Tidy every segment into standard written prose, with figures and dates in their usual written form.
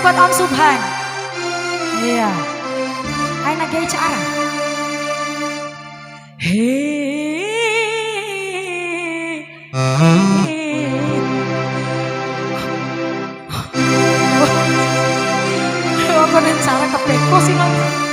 buat Om Subhan. Iya. Ayo nagih cara. Aku nih cara kepeko sih mas.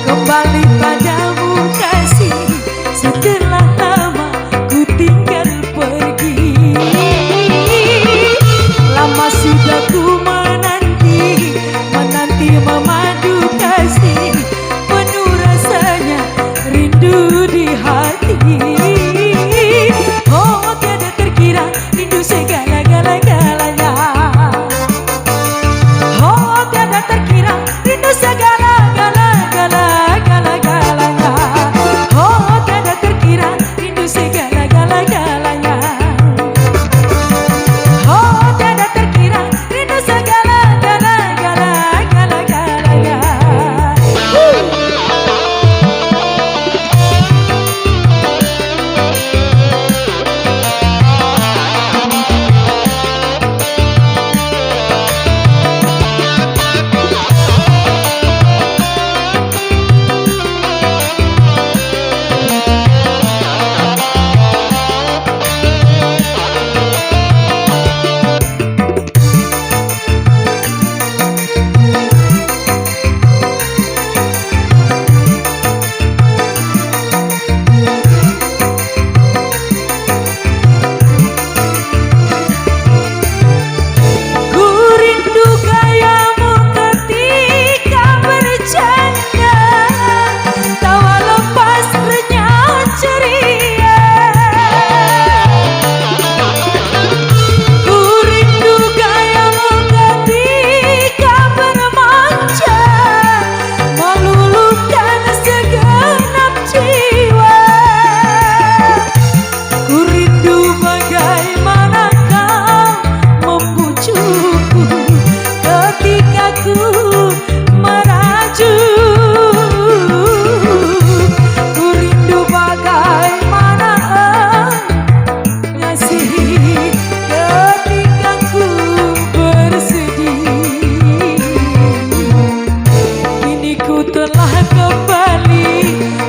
Kembali padamu kasih, setelah lama ku tinggal pergi. Lama sudah ku menanti memadu kasih, penuh rasanya rindu di hati. Oh tiada terkira rindu segala-galanya. Oh tiada terkira rindu segala-galanya. Oh tiada terkira rindu segala-galanya. Oh tiada terkira rindu segala-galanya.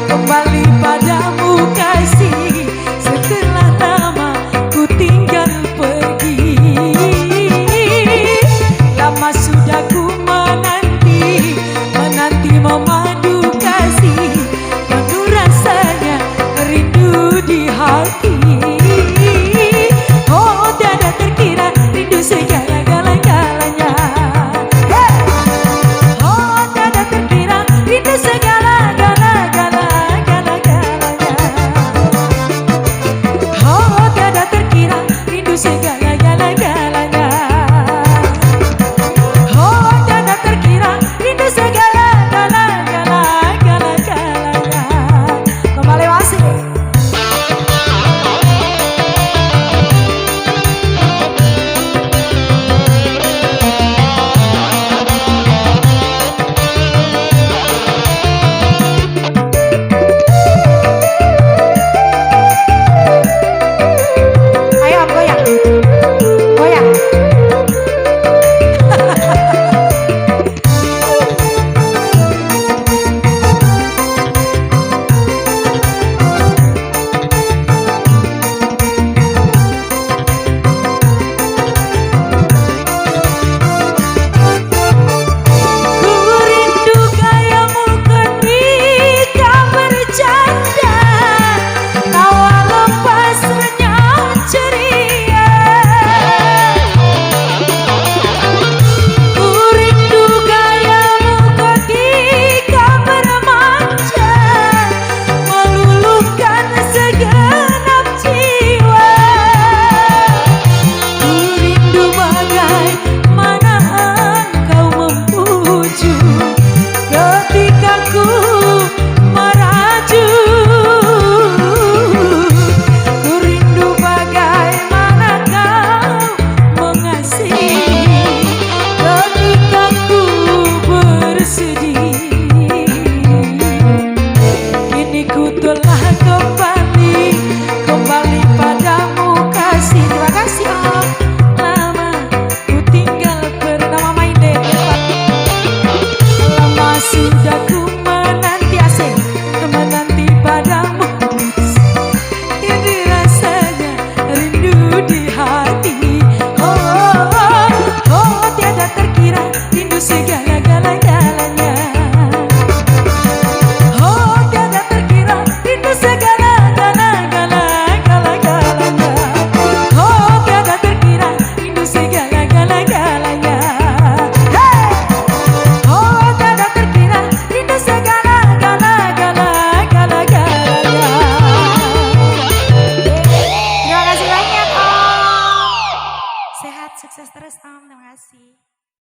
Kembali padamu kasih, setelah lama ku tinggal pergi. Lama sudah ku menanti memadu kasih, penuh rasanya rindu di hati. Oh tiada terkira rindu segala-galanya. Oh tiada terkira rindu segala-galanya. Oh tiada terkira rindu segala